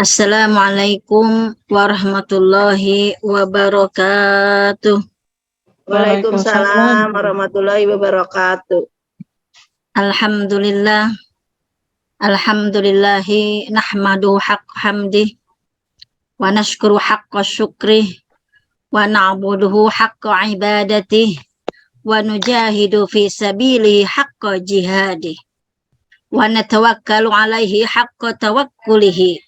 Assalamualaikum warahmatullahi wabarakatuh. Waalaikumsalam warahmatullahi wabarakatuh. Alhamdulillah. Alhamdulillahi nahmadu haqq hamdih wa nashkuru haqqa syukrih wa na'buduhu haqqa ibadatih wa nujahidu fi sabilihi haqqa jihadih wa natawakkalu alaihi haqqa tawakkulihi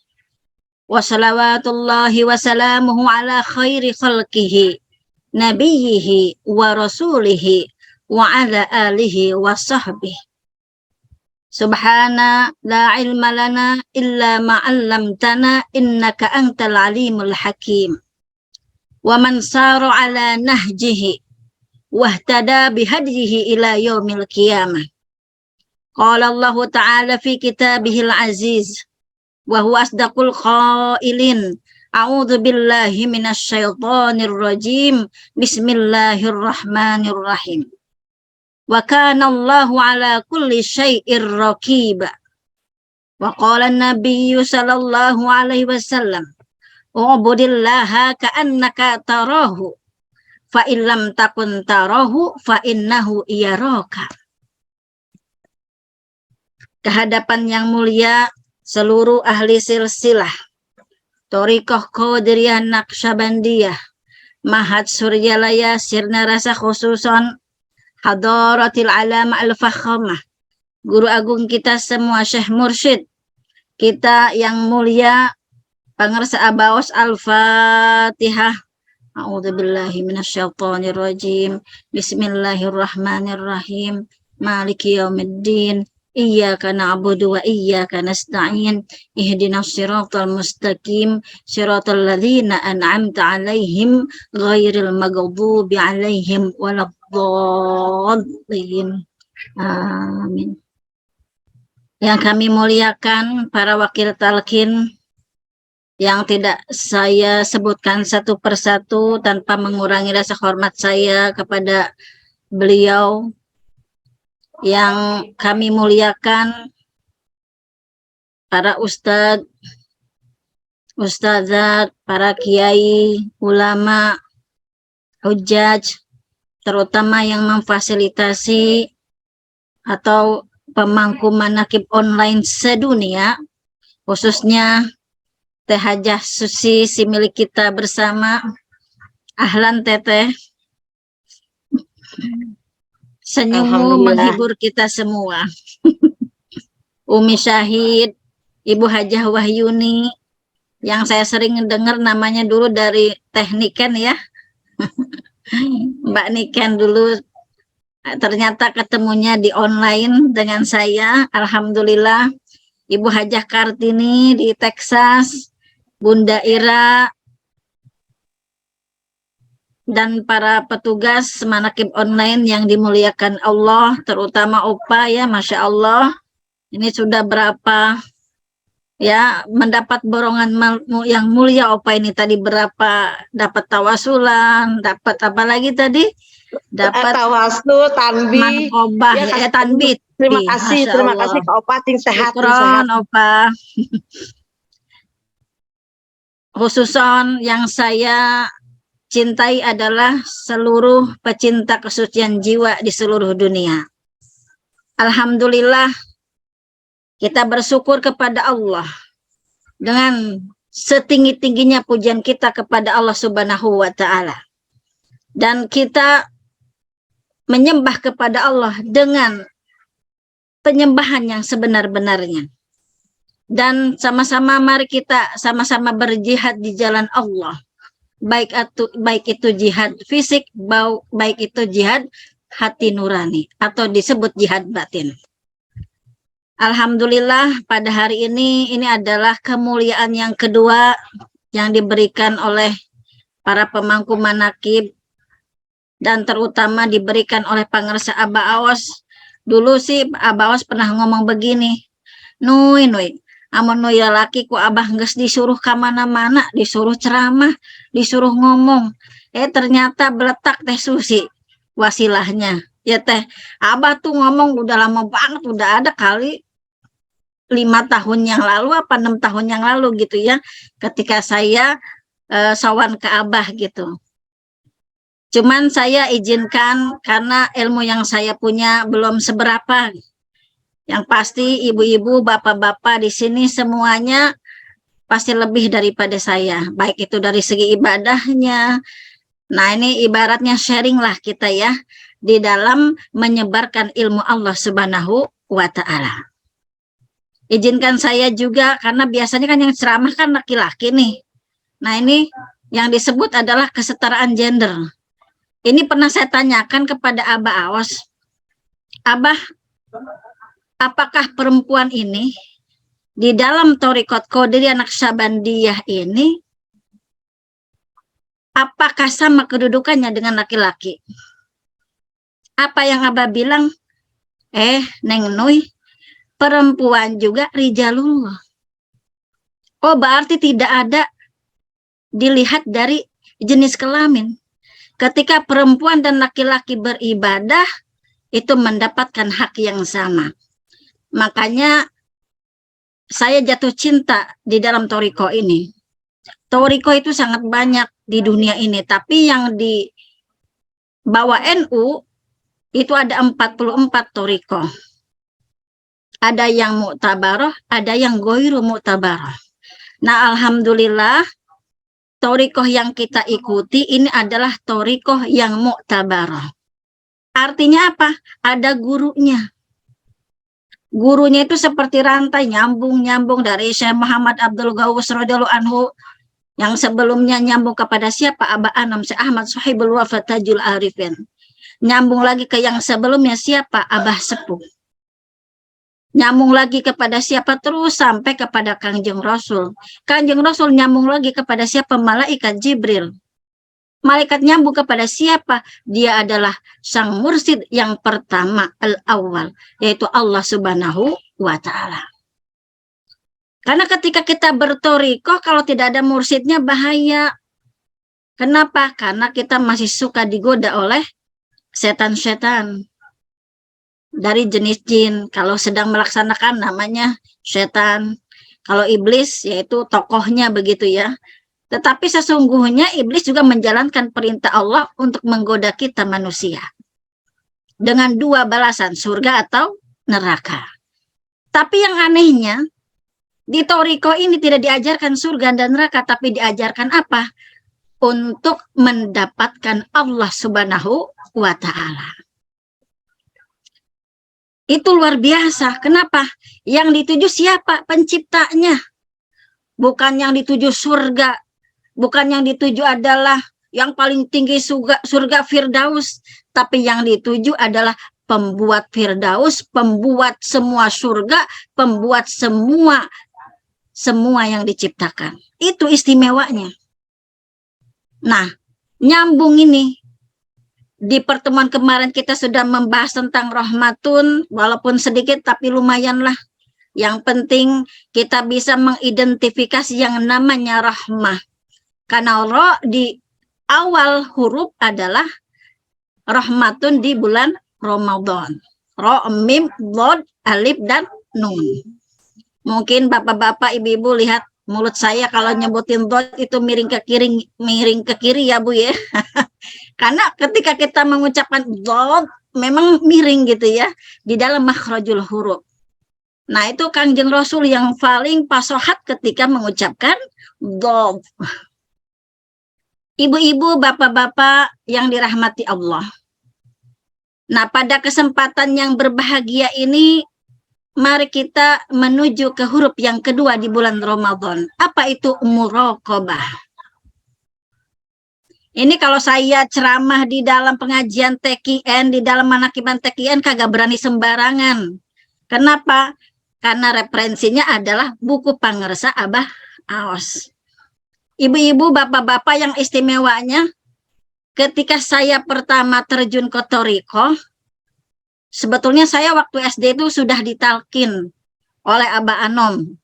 wa salawatullahi wa salamuhu ala khairi khalqihi nabiyyihi wa rasulihi wa ala alihi wa sahbihi. Subhana la ilma lana illa ma 'allamtana innaka antal alimul hakim. Wa man sara ala nahjihi wahtada bihadihi ila yaumil qiyamah. Qala Allah ta'ala fi kitabihil aziz wa huwa asdaqul qailin. A'udzu billahi minasy syaithanir rajim. Bismillahirrahmanirrahim. Wa kana Allahu ala kulli syai'ir raqiba. Wa qala an-nabiyyu sallallahu alaihi wasallam, "U'budillaha ka'annaka tarahu, fa illam takun tarahu fa innahu yaraka." Kehadapan yang mulia seluruh ahli silsilah Thariqah Qadiriyah Naqsyabandiyah Mahad Suryalaya Sirna Rasa khususon Hadaratil Alama Al-Fakhamah, Guru Agung kita semua Syekh Mursyid kita yang mulia Pangarsa Abaos Al-Fatihah. A'udzubillahi minasyaitonir rajim. Bismillahirrahmanirrahim. Maliki yaumiddin. Iyyaka na'budu wa iyyaka nasta'in. Ihdinas siratal mustaqim, siratal ladzina an'amta 'alaihim ghairil maghdubi 'alaihim waladdallin. Amin. Yang kami muliakan para wakil talqin yang tidak saya sebutkan satu persatu tanpa mengurangi rasa hormat saya kepada beliau. Yang kami muliakan para ustadz, ustadzat, para kiai, ulama, hujjaj, terutama yang memfasilitasi atau pemangku manaqib online sedunia, khususnya Teh Hajah Susi si milik kita bersama. Ahlan Teteh. Senyummu menghibur kita semua. Umi Syahid, Ibu Hajah Wahyuni, yang saya sering dengar namanya dulu dari Teh Niken ya. Mbak Niken dulu, ternyata ketemunya di online dengan saya. Alhamdulillah. Ibu Hajah Kartini di Texas, Bunda Ira, dan para petugas manaqib online yang dimuliakan Allah, terutama Opa ya, Masya Allah. Ini sudah berapa ya mendapat borongan yang mulia Opa ini tadi, berapa dapat tawasulan, dapat apa lagi tadi? Dapat tawasul, tanbih, manqobah ya, tanbih. Terima kasih ke Opa, ting sehat. Opa. Khususon yang saya cintai adalah seluruh pecinta kesucian jiwa di seluruh dunia. Alhamdulillah, kita bersyukur kepada Allah dengan setinggi-tingginya pujian kita kepada Allah Subhanahu wa Ta'ala. Dan kita menyembah kepada Allah dengan penyembahan yang sebenar-benarnya. Dan sama-sama mari kita sama-sama berjihad di jalan Allah. Baik itu jihad fisik, baik itu jihad hati nurani, atau disebut jihad batin. Alhamdulillah, pada hari ini adalah kemuliaan yang kedua yang diberikan oleh para pemangku manaqib, dan terutama diberikan oleh Pangarsa Aba Aos. Dulu sih Aba Aos pernah ngomong begini, Nui, amun ya laki ku abah geus disuruh kamana-mana, disuruh ceramah, disuruh ngomong. Ternyata beletak Teh Susi wasilahnya. Ya Teh, abah tuh ngomong udah lama banget, udah ada kali 5 tahun yang lalu apa 6 tahun yang lalu gitu ya, ketika saya sowan ke Abah gitu. Cuman saya izinkan karena ilmu yang saya punya belum seberapa. Yang pasti ibu-ibu, bapak-bapak di sini semuanya pasti lebih daripada saya, baik itu dari segi ibadahnya. Nah, ini ibaratnya sharing lah kita ya di dalam menyebarkan ilmu Allah Subhanahu wa taala. Izinkan saya juga karena biasanya kan yang ceramah kan laki-laki nih. Nah, ini yang disebut adalah kesetaraan gender. Ini pernah saya tanyakan kepada Abah Awas. Abah, apakah perempuan ini di dalam Thorikot Qadiriyah Naqsyabandiyah ini apakah sama kedudukannya dengan laki-laki? Apa yang Abah bilang? Neng Nui, perempuan juga rijalullah. Oh, berarti tidak ada dilihat dari jenis kelamin. Ketika perempuan dan laki-laki beribadah, itu mendapatkan hak yang sama. Makanya saya jatuh cinta di dalam Toriko ini. Toriko itu sangat banyak di dunia ini, tapi yang di bawah NU itu ada 44 Toriko. Ada yang mu'tabaroh, ada yang goiru mu'tabaroh. Nah, alhamdulillah Torikoh yang kita ikuti ini adalah torikoh yang mu'tabarah. Artinya apa? Ada gurunya. Gurunya itu seperti rantai nyambung-nyambung dari Syekh Muhammad Abdul Ghawus radhiyallahu anhu yang sebelumnya nyambung kepada siapa? Abah Anam Syekh Ahmad Sohibul Wafat Tajul Arifin. Nyambung lagi ke yang sebelumnya siapa? Abah Sepuh. Nyambung lagi kepada siapa terus sampai kepada Kangjeng Rasul. Kangjeng Rasul nyambung lagi kepada siapa? Malaikat Jibril. Malaikat nyambung kepada siapa? Dia adalah sang mursyid yang pertama, al-awwal, yaitu Allah Subhanahu wa ta'ala. Karena ketika kita bertorikoh, kalau tidak ada mursyidnya bahaya. Kenapa? Karena kita masih suka digoda oleh setan-setan dari jenis jin. Kalau sedang melaksanakan namanya setan. Kalau iblis yaitu tokohnya begitu ya. Tetapi sesungguhnya iblis juga menjalankan perintah Allah untuk menggoda kita manusia. Dengan 2 balasan, surga atau neraka. Tapi yang anehnya, di Toriko ini tidak diajarkan surga dan neraka, tapi diajarkan apa? Untuk mendapatkan Allah Subhanahu wa ta'ala. Itu luar biasa. Kenapa? Yang dituju siapa? Penciptanya. Bukan yang dituju surga. Bukan yang dituju adalah yang paling tinggi surga Firdaus. Tapi yang dituju adalah pembuat Firdaus, pembuat semua surga, pembuat semua yang diciptakan. Itu istimewanya. Nah, nyambung ini. Di pertemuan kemarin kita sudah membahas tentang rahmatun, walaupun sedikit tapi lumayanlah. Yang penting kita bisa mengidentifikasi yang namanya rahmah. Karena roh di awal huruf adalah rahmatun di bulan Ramadan. Roh, mim, dod, alif, dan nun. Mungkin bapak-bapak, ibu-ibu lihat mulut saya kalau nyebutin dod itu miring ke kiri ya Bu ya. Karena ketika kita mengucapkan dod memang miring gitu ya di dalam makhrajul huruf. Nah, itu Kangjeng Rasul yang paling fasohat ketika mengucapkan dod. Ibu-ibu, bapak-bapak yang dirahmati Allah. Nah, pada kesempatan yang berbahagia ini mari kita menuju ke huruf yang kedua di bulan Ramadan. Apa itu muraqabah? Ini kalau saya ceramah di dalam pengajian TKN, di dalam manakiban TKN kagak berani sembarangan. Kenapa? Karena referensinya adalah buku Pangersa Abah Aos. Ibu-ibu, bapak-bapak yang istimewanya, ketika saya pertama terjun ke Toriko, sebetulnya saya waktu SD itu sudah ditalkin oleh Abah Anom.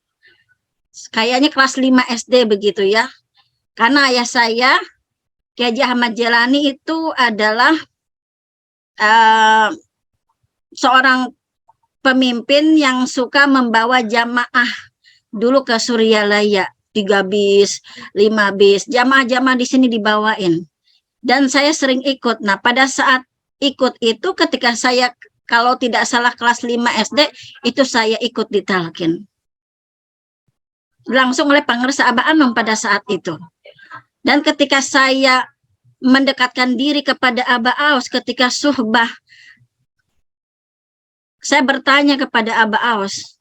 Kayaknya kelas 5 SD begitu ya. Karena ayah saya Kiai Haji Ahmad Jelani itu adalah seorang pemimpin yang suka membawa jamaah dulu ke Suryalaya, 3 bis, 5 bis, jamaah-jamaah di sini dibawain. Dan saya sering ikut. Nah, pada saat ikut itu ketika saya kalau tidak salah kelas 5 SD, itu saya ikut ditalkin. Langsung oleh Pangersa Abah Anom pada saat itu. Dan ketika saya mendekatkan diri kepada Abah Aus ketika suhbah, saya bertanya kepada Abah Aus,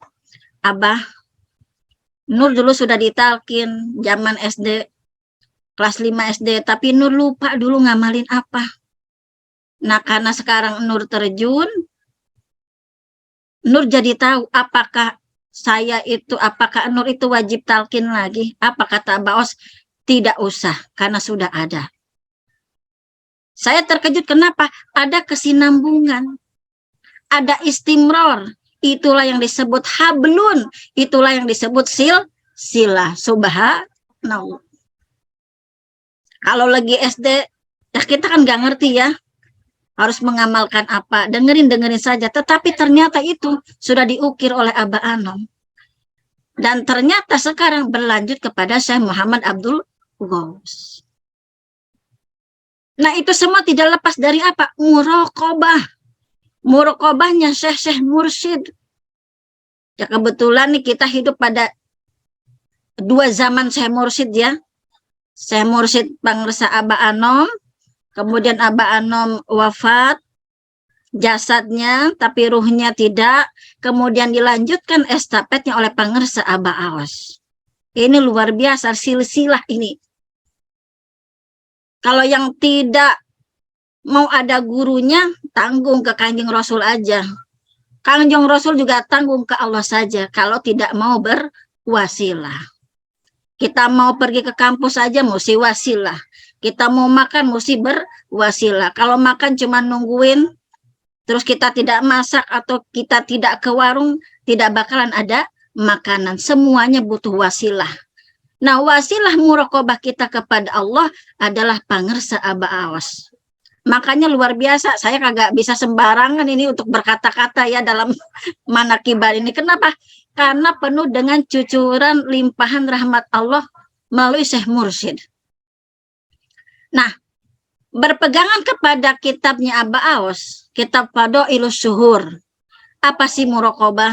Abah, Nur dulu sudah ditalkin zaman SD, kelas 5 SD, tapi Nur lupa dulu ngamalin apa. Nah, karena sekarang Nur terjun, Nur jadi tahu apakah apakah Nur itu wajib talkin lagi. Apa kata Abah Aus? Tidak usah, karena sudah ada. Saya terkejut kenapa? Ada kesinambungan, ada istimror. Itulah yang disebut hablun, itulah yang disebut sila. Subhanallah. Kalau lagi SD, ya kita kan nggak ngerti ya, harus mengamalkan apa, dengerin saja. Tetapi ternyata itu sudah diukir oleh Abah Anom. Dan ternyata sekarang berlanjut kepada Syekh Muhammad Abdul Ghaus. Nah, itu semua tidak lepas dari apa? Muraqabah. Muraqabahnya Syekh Mursyid. Ya kebetulan nih kita hidup pada 2 zaman Syekh Mursyid ya. Syekh Mursyid Pangersa Abah Anom, kemudian Abah Anom wafat, jasadnya tapi ruhnya tidak, kemudian dilanjutkan estafetnya oleh Pangersa Abah Awas. Ini luar biasa silsilah ini. Kalau yang tidak mau ada gurunya, tanggung ke Kanjeng Rasul aja. Kanjeng Rasul juga tanggung ke Allah saja kalau tidak mau berwasilah. Kita mau pergi ke kampus aja mesti wasilah. Kita mau makan mesti berwasilah. Kalau makan cuma nungguin, terus kita tidak masak atau kita tidak ke warung, tidak bakalan ada makanan. Semuanya butuh wasilah. Nah, wasilah muraqabah kita kepada Allah adalah Pangersa Abah Awas. Makanya luar biasa, saya kagak bisa sembarangan ini untuk berkata-kata ya dalam manakibah ini. Kenapa? Karena penuh dengan cucuran limpahan rahmat Allah melalui Syekh Mursyid. Nah, berpegangan kepada kitabnya Abah Awas, kitab Fadailus Syuhur. Apa sih muraqabah?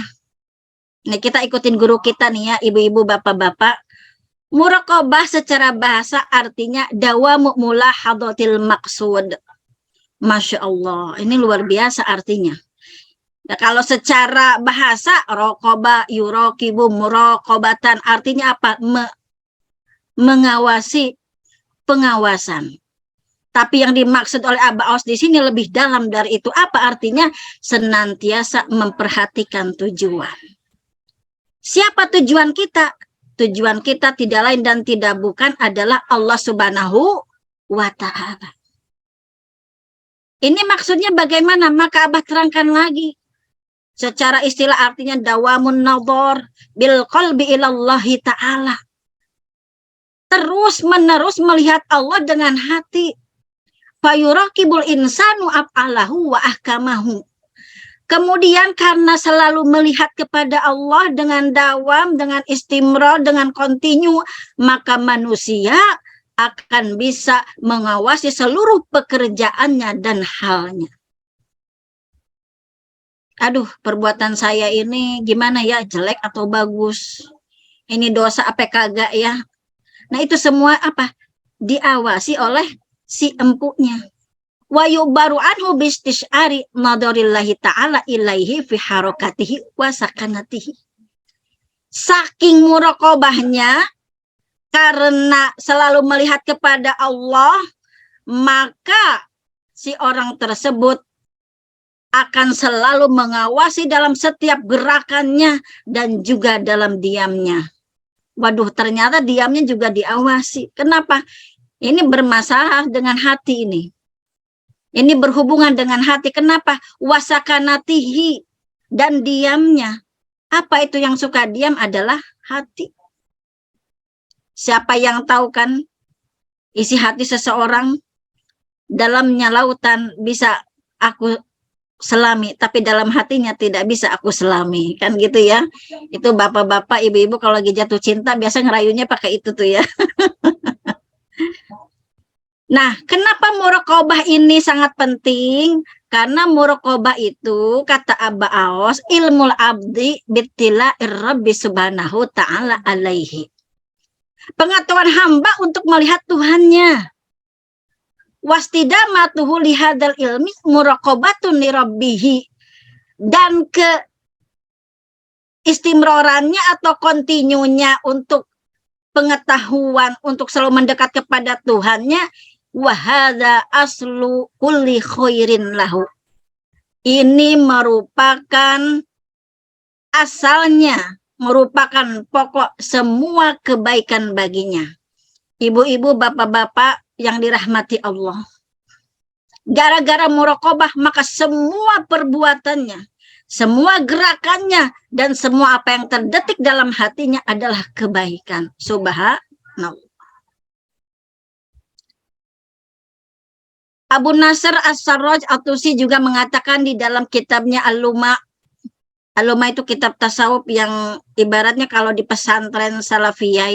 Nah, kita ikutin guru kita nih ya, ibu-ibu, bapak-bapak. Muraqabah secara bahasa artinya dawamu mulahadatil maqsud. Masya Allah, ini luar biasa artinya. Nah, kalau secara bahasa, raqaba, yuraqibu, muraqabatan, artinya apa? Mengawasi, pengawasan. Tapi yang dimaksud oleh Abah Awas di sini lebih dalam dari itu. Apa artinya? Senantiasa memperhatikan tujuan. Siapa tujuan kita? Tujuan kita tidak lain dan tidak bukan adalah Allah Subhanahu wa Ta'ala. Ini maksudnya bagaimana? Maka Abah terangkan lagi. Secara istilah artinya dawamun nadhar bil qalbi ilallahi ta'ala. Terus menerus melihat Allah dengan hati. Fayuraqibul insanu af'alahu wa ahkamahu. Kemudian karena selalu melihat kepada Allah dengan dawam, dengan istimrar, dengan kontinu, maka manusia akan bisa mengawasi seluruh pekerjaannya dan halnya. Aduh, perbuatan saya ini gimana ya, jelek atau bagus? Ini dosa apa kagak ya? Nah, itu semua apa? Diawasi oleh si empunya. Wa yubaru anhu bistisyari nadarillahi ta'ala ilaihi fi harakatihi wa sakanatihi. Saking muraqabahnya, karena selalu melihat kepada Allah, maka si orang tersebut akan selalu mengawasi dalam setiap gerakannya dan juga dalam diamnya. Waduh, ternyata diamnya juga diawasi. Kenapa? Ini bermasalah dengan hati ini. Ini berhubungan dengan hati. Kenapa? Wasakanatihi, dan diamnya. Apa itu yang suka diam? Adalah hati. Siapa yang tahu kan isi hati seseorang? Dalamnya lautan bisa aku selami, tapi dalam hatinya tidak bisa aku selami, kan gitu ya. Itu bapak-bapak, ibu-ibu kalau lagi jatuh cinta biasa ngerayunya pakai itu tuh ya. Nah, kenapa muraqabah ini sangat penting? Karena muraqabah itu kata Abba Aos, ilmul abdi bittila rabbi subhanahu ta'ala alaihi. Pengetahuan hamba untuk melihat Tuhannya. Wastidamatuhu lihadal ilmi muraqabatun li rabbihi. Dan ke istimrorannya atau kontinunya untuk pengetahuan untuk selalu mendekat kepada Tuhannya, wahada aslu kulli khairin lahu. Ini merupakan asalnya, merupakan pokok semua kebaikan baginya. Ibu-ibu, bapak-bapak yang dirahmati Allah. Gara-gara muraqabah maka semua perbuatannya, semua gerakannya, dan semua apa yang terdetik dalam hatinya adalah kebaikan. Subhanallah. Abu Nasr As-Sarraj At-Tusi juga mengatakan di dalam kitabnya Al-Luma. Al-Luma itu kitab tasawuf yang ibaratnya kalau di pesantren Salafiyah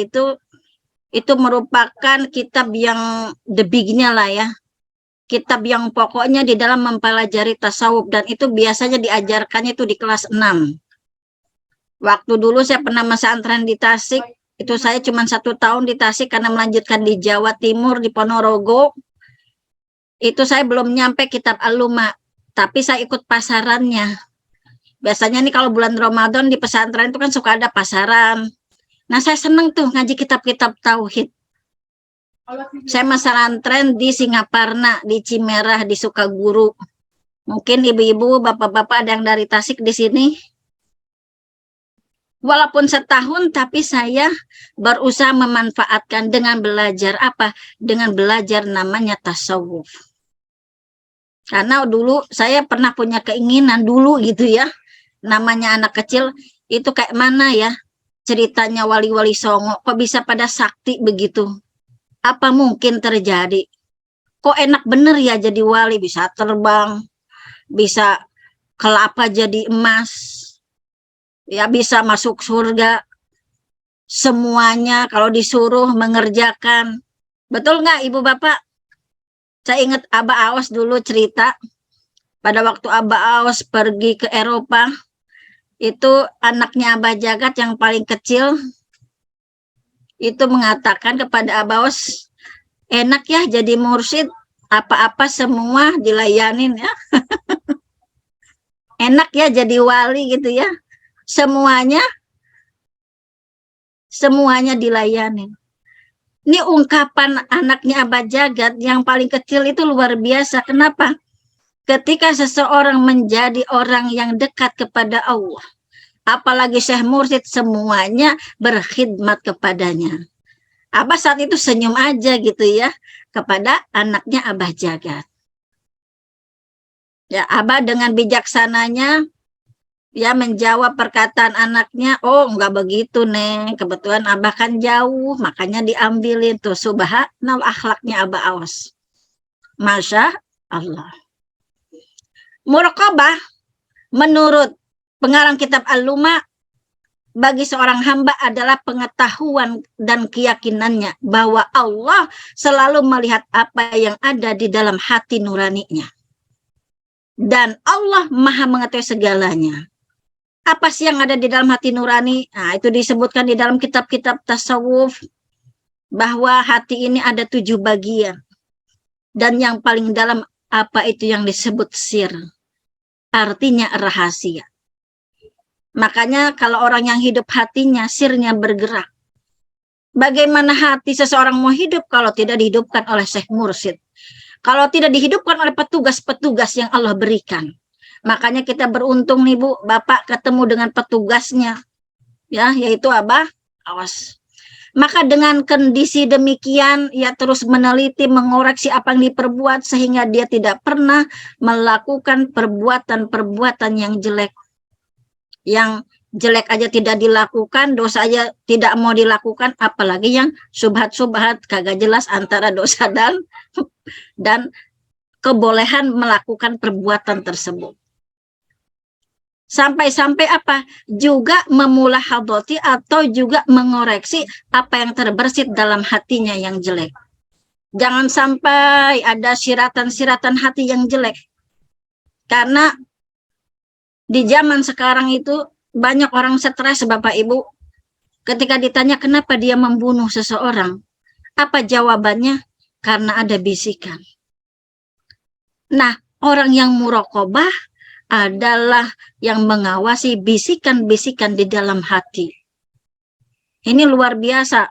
itu merupakan kitab yang the big-nya lah ya. Kitab yang pokoknya di dalam mempelajari tasawuf, dan itu biasanya diajarkannya itu di kelas 6. Waktu dulu saya pernah pesantren di Tasik, itu saya cuma 1 tahun di Tasik karena melanjutkan di Jawa Timur di Ponorogo. Itu saya belum nyampe kitab Al-Luma, tapi saya ikut pasarannya. Biasanya nih kalau bulan Ramadan di pesantren itu kan suka ada pasaran. Nah, saya seneng tuh ngaji kitab-kitab tauhid. Saya pesantren di Singaparna, di Cimerah, di Sukaguru. Mungkin ibu-ibu, bapak-bapak ada yang dari Tasik di sini. Walaupun setahun, tapi saya berusaha memanfaatkan dengan belajar apa? Dengan belajar namanya tasawuf. Karena dulu saya pernah punya keinginan dulu gitu ya. Namanya anak kecil, itu kayak mana ya ceritanya wali-wali songo. Kok bisa pada sakti begitu? Apa mungkin terjadi? Kok enak bener ya jadi wali, bisa terbang, bisa kelapa jadi emas, ya bisa masuk surga, semuanya kalau disuruh mengerjakan. Betul nggak ibu bapak? Saya ingat Abah Aos dulu cerita, pada waktu Abah Aos pergi ke Eropa, itu anaknya Abah Jagat yang paling kecil, itu mengatakan kepada Abah Aos, enak ya jadi mursyid, apa-apa semua dilayanin ya. Enak ya jadi wali gitu ya. Semuanya dilayanin. Ini ungkapan anaknya Abah Jagat yang paling kecil itu luar biasa. Kenapa? Ketika seseorang menjadi orang yang dekat kepada Allah, apalagi Syekh Mursyid, semuanya berkhidmat kepadanya. Abah saat itu senyum aja gitu ya kepada anaknya Abah Jagat. Ya, Abah dengan bijaksananya ya menjawab perkataan anaknya, oh enggak begitu Neng, kebetulan Abah kan jauh, makanya diambilin tuh. Subhanallah akhlaknya Abah Aos. Masya Allah. Muraqabah menurut pengarang kitab Al-Luma, bagi seorang hamba adalah pengetahuan dan keyakinannya bahwa Allah selalu melihat apa yang ada di dalam hati nuraninya. Dan Allah maha mengetahui segalanya. Apa sih yang ada di dalam hati nurani? Nah, itu disebutkan di dalam kitab-kitab tasawuf, bahwa hati ini ada 7 bagian. Dan yang paling dalam apa itu yang disebut sir. Artinya rahasia. Makanya kalau orang yang hidup hatinya, sirnya bergerak. Bagaimana hati seseorang mau hidup kalau tidak dihidupkan oleh Syekh Mursyid? Kalau tidak dihidupkan oleh petugas-petugas yang Allah berikan. Makanya kita beruntung nih Bu, Bapak ketemu dengan petugasnya. Ya, yaitu Abah Aos. Maka dengan kondisi demikian, ia terus meneliti, mengoreksi apa yang diperbuat, sehingga dia tidak pernah melakukan perbuatan-perbuatan yang jelek. Yang jelek aja tidak dilakukan, dosa aja tidak mau dilakukan, apalagi yang subhat-subhat, kagak jelas antara dosa dan kebolehan melakukan perbuatan tersebut. Sampai-sampai apa? Juga memulahadati atau juga mengoreksi apa yang terbersit dalam hatinya yang jelek. Jangan sampai ada siratan-siratan hati yang jelek. Karena di zaman sekarang itu banyak orang stres, Bapak Ibu. Ketika ditanya kenapa dia membunuh seseorang, apa jawabannya? Karena ada bisikan. Nah, orang yang muraqabah adalah yang mengawasi bisikan-bisikan di dalam hati. Ini luar biasa.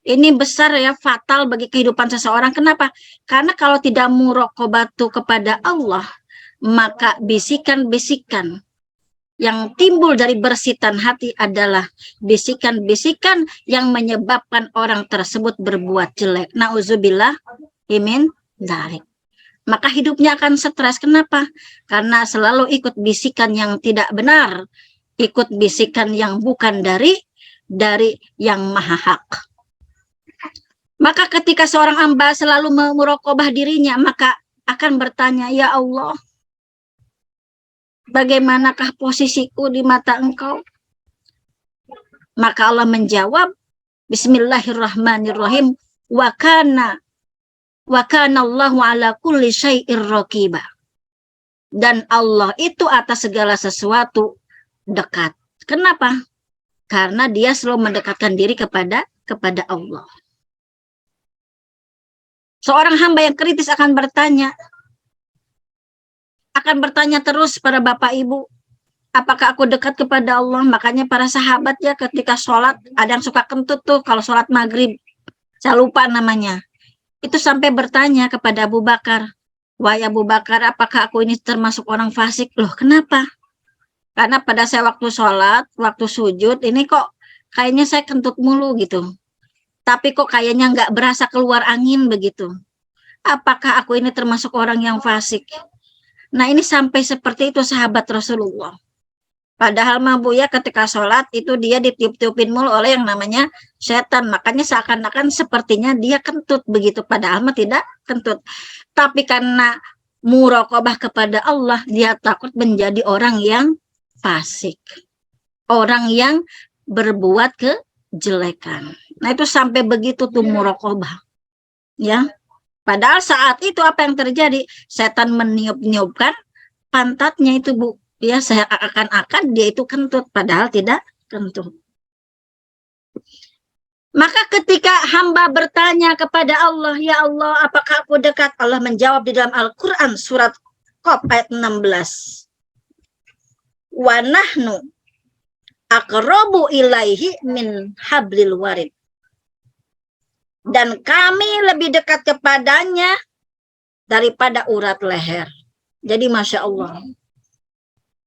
Ini besar ya, fatal bagi kehidupan seseorang. Kenapa? Karena kalau tidak muraqabatu kepada Allah, maka bisikan-bisikan yang timbul dari bersitan hati adalah bisikan-bisikan yang menyebabkan orang tersebut berbuat jelek. Nauzubillah min dzalik. Maka hidupnya akan stres. Kenapa? Karena selalu ikut bisikan yang tidak benar, ikut bisikan yang bukan dari yang maha hak. Maka ketika seorang hamba selalu memuraqabah dirinya, maka akan bertanya, ya Allah, bagaimanakah posisiku di mata Engkau? Maka Allah menjawab, Bismillahirrahmanirrahim, wa kana Allahu ala kulli syai'ir raqiba. Dan Allah itu atas segala sesuatu dekat. Kenapa? Karena dia selalu mendekatkan diri kepada Allah. Seorang hamba yang kritis akan bertanya terus pada Bapak Ibu, apakah aku dekat kepada Allah? Makanya para sahabat ya ketika sholat, ada yang suka kentut tuh kalau sholat maghrib, saya lupa namanya. Itu sampai bertanya kepada Abu Bakar, wahai Abu Bakar, apakah aku ini termasuk orang fasik? Loh, kenapa? Karena pada saya waktu sholat, waktu sujud, ini kok kayaknya saya kentut mulu gitu. Tapi kok kayaknya nggak berasa keluar angin begitu. Apakah aku ini termasuk orang yang fasik? Nah, ini sampai seperti itu sahabat Rasulullah. Padahal mah Bu ya ketika sholat itu dia ditiup-tiupin mulu oleh yang namanya setan. Makanya seakan-akan sepertinya dia kentut begitu. Padahal mah tidak kentut. Tapi karena muraqabah kepada Allah, dia takut menjadi orang yang fasik. Orang yang berbuat kejelekan. Nah itu sampai begitu tuh muraqabah. Ya. Padahal saat itu apa yang terjadi? Setan meniup-niupkan pantatnya itu Bu. Ya, saya akan dia itu kentut, padahal tidak kentut. Maka ketika hamba bertanya kepada Allah, ya Allah, apakah aku dekat? Allah menjawab di dalam Al-Quran surat Qaf ayat 16. Wa nahnu aqrabu ilaihi min hablil warid. Dan kami lebih dekat kepadanya daripada urat leher. Jadi Masya Allah.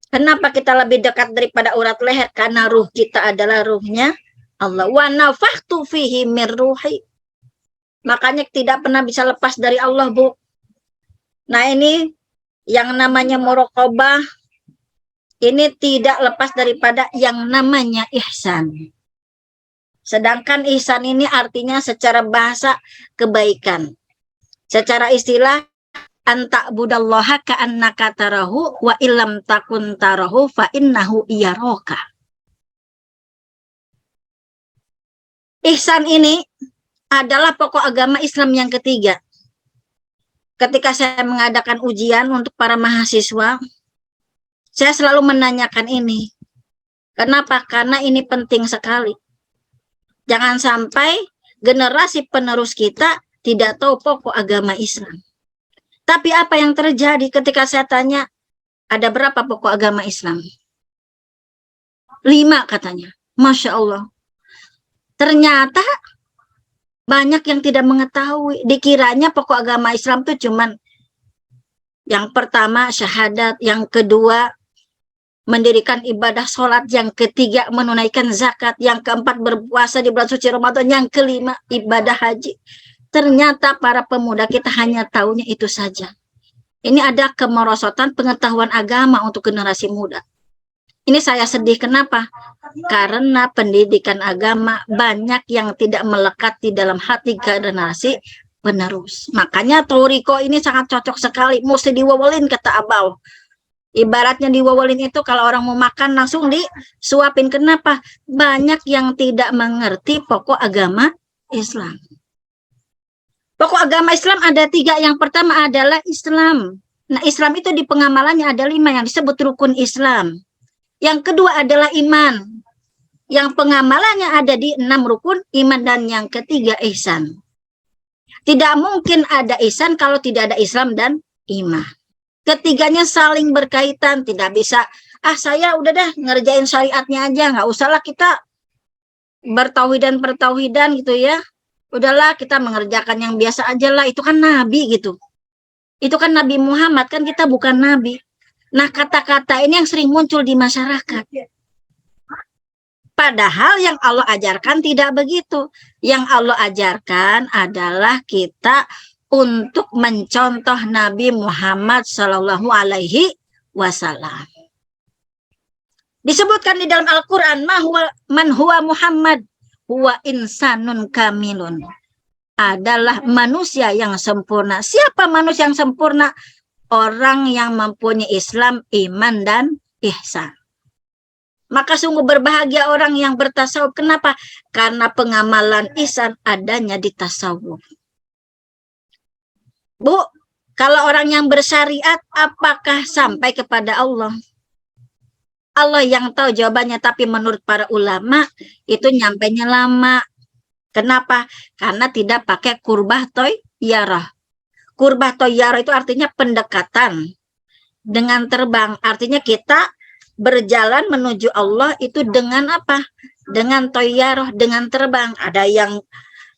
Kenapa kita lebih dekat daripada urat leher? Karena ruh kita adalah ruhnya Allah. Wa nafakhtu fihi min ruhi. Makanya tidak pernah bisa lepas dari Allah, Bu. Nah, ini yang namanya muraqabah ini tidak lepas daripada yang namanya ihsan. Sedangkan ihsan ini artinya secara bahasa kebaikan. Secara istilah anta budallaha ka'annaka tarahu wa illam takun tarahu fa innahu yaraka. Ihsan ini adalah pokok agama Islam yang ketiga. Ketika saya mengadakan ujian untuk para mahasiswa, saya selalu menanyakan ini. Kenapa? Karena ini penting sekali. Jangan sampai generasi penerus kita tidak tahu pokok agama Islam. Tapi apa yang terjadi ketika saya tanya, ada berapa pokok agama Islam? 5 katanya. Masya Allah. Ternyata banyak yang tidak mengetahui. Dikiranya pokok agama Islam itu cuman yang pertama syahadat, yang kedua mendirikan ibadah sholat, yang ketiga menunaikan zakat, yang keempat berpuasa di bulan suci Ramadan, yang kelima ibadah haji. Ternyata para pemuda kita hanya tahunya itu saja. Ini ada kemerosotan pengetahuan agama untuk generasi muda. Ini saya sedih, kenapa? Karena pendidikan agama banyak yang tidak melekat di dalam hati generasi penerus. Makanya Toriko ini sangat cocok sekali, mesti diwawalin kata Abau. Ibaratnya di Wawalin itu kalau orang mau makan langsung disuapin. Kenapa? Banyak yang tidak mengerti pokok agama Islam. Pokok agama Islam ada 3. Yang pertama adalah Islam. Nah, Islam itu di pengamalannya ada 5 yang disebut rukun Islam. Yang kedua adalah iman. Yang pengamalannya ada di 6 rukun iman. Dan yang ketiga ihsan. Tidak mungkin ada ihsan kalau tidak ada Islam dan iman. Ketiganya saling berkaitan. Tidak bisa, saya udah dah ngerjain syariatnya aja. Nggak usahlah kita bertauhidan gitu ya. Udahlah kita mengerjakan yang biasa aja lah. Itu kan Nabi gitu. Itu kan Nabi Muhammad, kan kita bukan Nabi. Nah, kata-kata ini yang sering muncul di masyarakat. Padahal yang Allah ajarkan tidak begitu. Yang Allah ajarkan adalah kita untuk mencontoh Nabi Muhammad Sallallahu Alaihi Wasallam. Disebutkan di dalam Al-Quran, man huwa Muhammad, huwa insanun kamilun. Adalah manusia yang sempurna. Siapa manusia yang sempurna? Orang yang mempunyai Islam, iman, dan ihsan. Maka sungguh berbahagia orang yang bertasawuf. Kenapa? Karena pengamalan ihsan adanya di tasawuf. Bu, kalau orang yang bersyariat, apakah sampai kepada Allah? Allah yang tahu jawabannya, tapi menurut para ulama, itu nyampainya lama. Kenapa? Karena tidak pakai kurbah toyyarah. Kurbah toyyarah itu artinya pendekatan dengan terbang. Artinya kita berjalan menuju Allah itu dengan apa? Dengan toyyarah, dengan terbang. Ada yang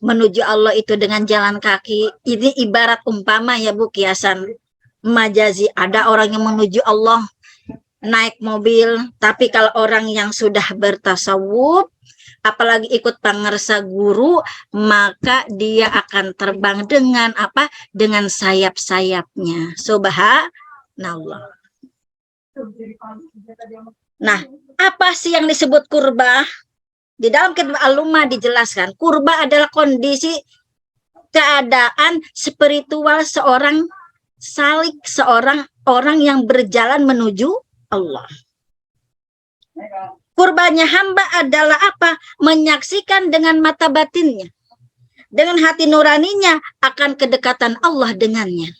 menuju Allah itu dengan jalan kaki. Ini ibarat umpama ya Bu, kiasan majazi. Ada orang yang menuju Allah naik mobil, tapi kalau orang yang sudah bertasawuf, apalagi ikut pangersa guru, maka dia akan terbang dengan apa? Dengan sayap-sayapnya. Subhanallah. Nah, apa sih yang disebut kurbah? Di dalam kitab Al-Lumah dijelaskan, kurbah adalah kondisi keadaan spiritual seorang salik, seorang orang yang berjalan menuju Allah. Kurbanya hamba adalah apa? Menyaksikan dengan mata batinnya, dengan hati nuraninya akan kedekatan Allah dengannya.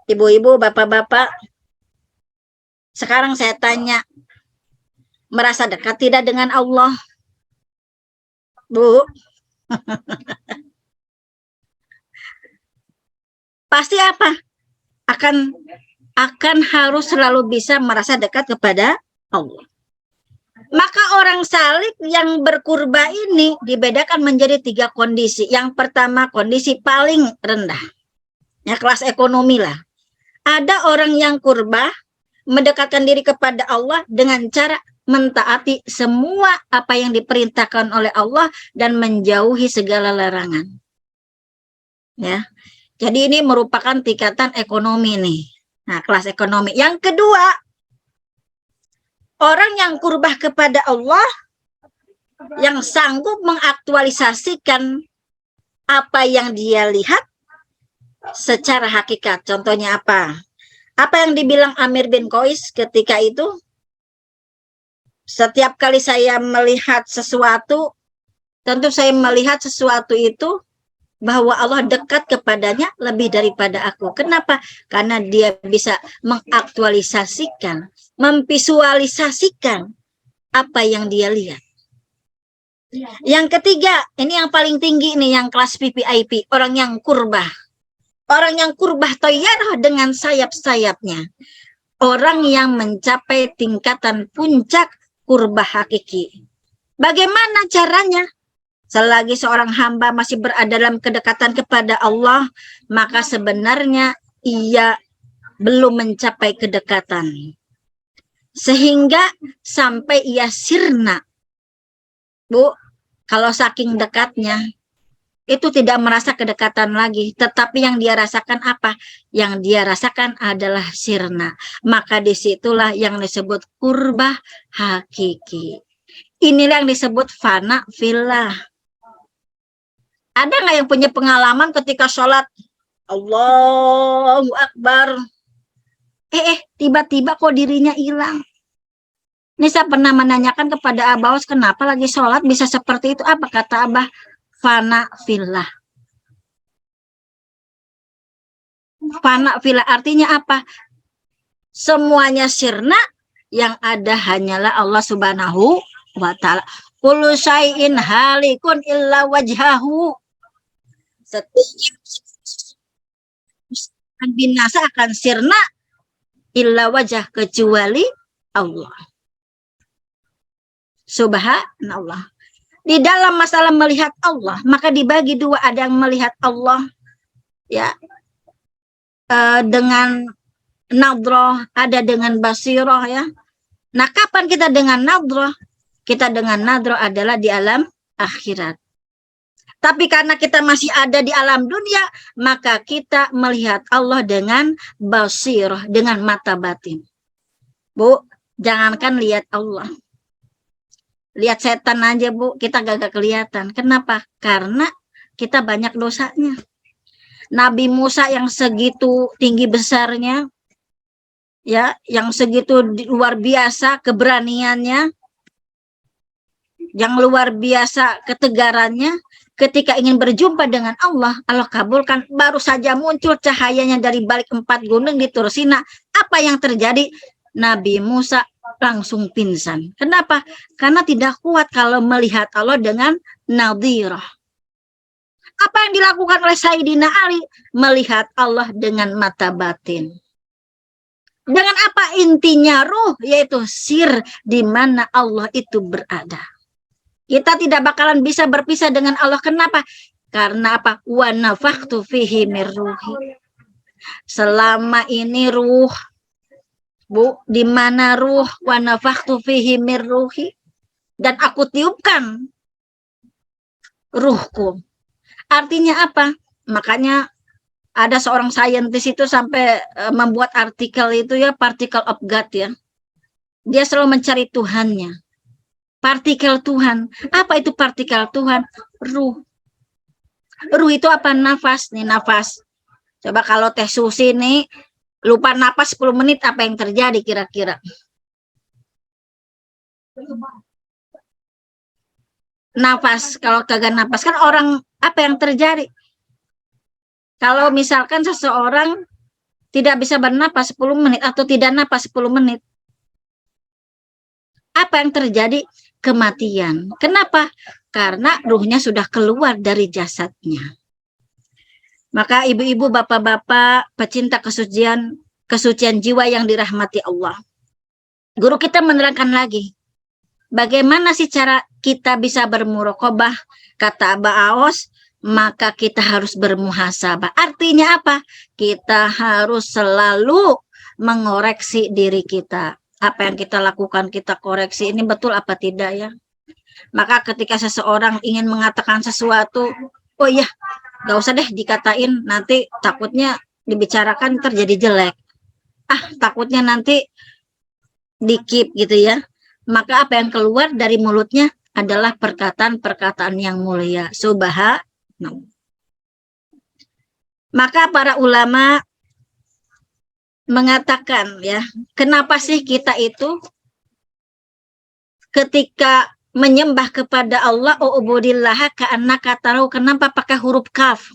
Ibu-ibu, bapak-bapak, sekarang saya tanya, merasa dekat tidak dengan Allah? Bu, pasti apa? Akan harus selalu bisa merasa dekat kepada Allah. Maka orang salik yang berkurba ini dibedakan menjadi 3 kondisi. Yang pertama, kondisi paling rendah. Ya, kelas ekonomi lah. Ada orang yang kurba mendekatkan diri kepada Allah dengan cara mentaati semua apa yang diperintahkan oleh Allah dan menjauhi segala larangan. Ya. Jadi ini merupakan tingkatan ekonomi nih. Nah, kelas ekonomi. Yang kedua, orang yang kurbah kepada Allah, yang sanggup mengaktualisasikan apa yang dia lihat secara hakikat. Contohnya apa? Apa yang dibilang Amir bin Qais ketika itu? Setiap kali saya melihat sesuatu, tentu saya melihat sesuatu itu bahwa Allah dekat kepadanya lebih daripada aku. Kenapa? Karena dia bisa mengaktualisasikan, memvisualisasikan apa yang dia lihat. Yang ketiga, ini yang paling tinggi nih, yang kelas VVIP, orang yang kurbah. Orang yang kurbah toyyarah dengan sayap-sayapnya. Orang yang mencapai tingkatan puncak kurbah hakiki. Bagaimana caranya? Selagi seorang hamba masih berada dalam kedekatan kepada Allah, maka sebenarnya ia belum mencapai kedekatan. Sehingga sampai ia sirna. Bu, kalau saking dekatnya, itu tidak merasa kedekatan lagi. Tetapi yang dia rasakan apa? Yang dia rasakan adalah sirna. Maka disitulah yang disebut kurbah hakiki. Inilah yang disebut fana fillah. Ada nggak yang punya pengalaman ketika sholat Allahu Akbar? tiba-tiba kok dirinya hilang. Ini saya pernah menanyakan kepada Abah Aus, kenapa lagi sholat bisa seperti itu? Apa kata Abah? Fana fillah. Fana fillah artinya apa? Semuanya sirna, yang ada hanyalah Allah Subhanahu wa ta'ala. Kullu syai'in halikun illa wajhahu. Setiap binasa akan sirna illa wajah, kecuali Allah. Subhanallah. Di dalam masalah melihat Allah, maka dibagi dua, ada yang melihat Allah ya dengan nadroh, ada dengan basiroh ya. Nah, kapan kita dengan nadroh? Kita dengan nadroh adalah di alam akhirat. Tapi karena kita masih ada di alam dunia, maka kita melihat Allah dengan basiroh, dengan mata batin. Bu, jangankan lihat Allah. Lihat setan aja, Bu, kita gak kelihatan. Kenapa? Karena kita banyak dosanya. Nabi Musa yang segitu tinggi besarnya, ya, yang segitu luar biasa keberaniannya, yang luar biasa ketegarannya, ketika ingin berjumpa dengan Allah, Allah kabulkan. Baru saja muncul cahayanya dari balik 4 gunung di Tur Sina. Apa yang terjadi? Nabi Musa langsung pingsan. Kenapa? Karena tidak kuat kalau melihat Allah dengan nadhirah. Apa yang dilakukan oleh Sayyidina Ali? Melihat Allah dengan mata batin. Dengan apa intinya? Ruh, yaitu sir di mana Allah itu berada. Kita tidak bakalan bisa berpisah dengan Allah. Kenapa? Karena apa? Wa nafakhtu fihi mir ruhi. Selama ini ruh, Bu, di mana ruh? Wa nafakhtu fihi mir ruhi. Dan aku tiupkan ruhku. Artinya apa? Makanya ada seorang saintis itu sampai membuat artikel itu ya, particle of God ya. Dia selalu mencari Tuhannya. Partikel Tuhan. Apa itu partikel Tuhan? Ruh. Ruh itu apa? Nafas. Nih nafas. Coba kalau Teh Susi nih lupa napas 10 menit, apa yang terjadi kira-kira? Nafas. Kalau kagak napas kan orang, apa yang terjadi? Kalau misalkan seseorang tidak bisa bernapas 10 menit atau tidak napas 10 menit, apa yang terjadi? Kematian. Kenapa? Karena ruhnya sudah keluar dari jasadnya. Maka ibu-ibu, bapak-bapak, pecinta kesucian jiwa yang dirahmati Allah. Guru kita menerangkan lagi, bagaimana sih cara kita bisa bermuraqabah? Kata Abah Aos, maka kita harus bermuhasabah. Artinya apa? Kita harus selalu mengoreksi diri kita. Apa yang kita lakukan, kita koreksi. Ini betul apa tidak ya? Maka ketika seseorang ingin mengatakan sesuatu, oh iya, gak usah deh dikatain, nanti takutnya dibicarakan terjadi jelek. Takutnya nanti dikip gitu ya. Maka apa yang keluar dari mulutnya adalah perkataan-perkataan yang mulia. Subhanallah. Maka para ulama mengatakan ya, kenapa sih kita itu ketika menyembah kepada Allah, ubudillaha ka'annaka tarahu, kenapa pakai huruf kaf?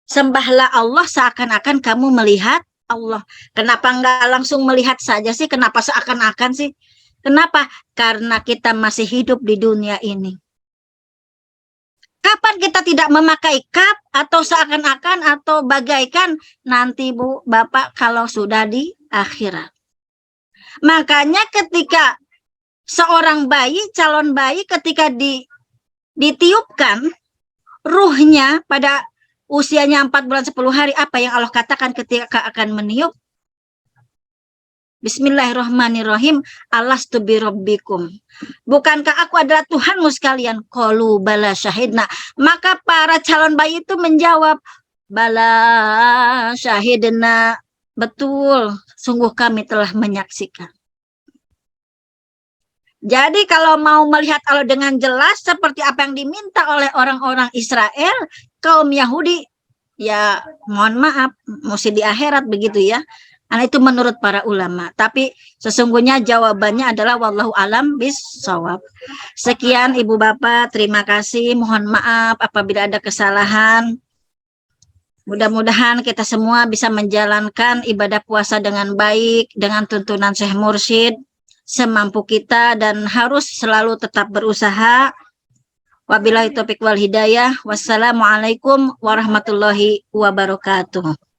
Sembahlah Allah seakan-akan kamu melihat Allah. Kenapa enggak langsung melihat saja sih? Kenapa seakan-akan sih? Kenapa? Karena kita masih hidup di dunia ini. Kapan kita tidak memakai kaf atau seakan-akan atau bagaikan? Nanti Bu, Bapak kalau sudah di akhirat. Makanya ketika seorang bayi, calon bayi ketika ditiupkan ruhnya pada usianya 4 bulan 10 hari, apa yang Allah katakan ketika akan meniup? Bismillahirrahmanirrahim. Alastu birabbikum. Bukankah aku adalah Tuhanmu sekalian? Qalu bala syahidna. Maka para calon bayi itu menjawab, bala syahidna. Betul, sungguh kami telah menyaksikan. Jadi kalau mau melihat Allah dengan jelas seperti apa yang diminta oleh orang-orang Israel, kaum Yahudi, ya mohon maaf, mesti di akhirat begitu ya. Itu menurut para ulama. Tapi sesungguhnya jawabannya adalah wallahu alam bis-shawab. Sekian Ibu Bapak, terima kasih. Mohon maaf apabila ada kesalahan. Mudah-mudahan kita semua bisa menjalankan ibadah puasa dengan baik, dengan tuntunan Syekh Mursyid, semampu kita dan harus selalu tetap berusaha. Wabillahi taufiq wal hidayah. Wassalamualaikum warahmatullahi wabarakatuh.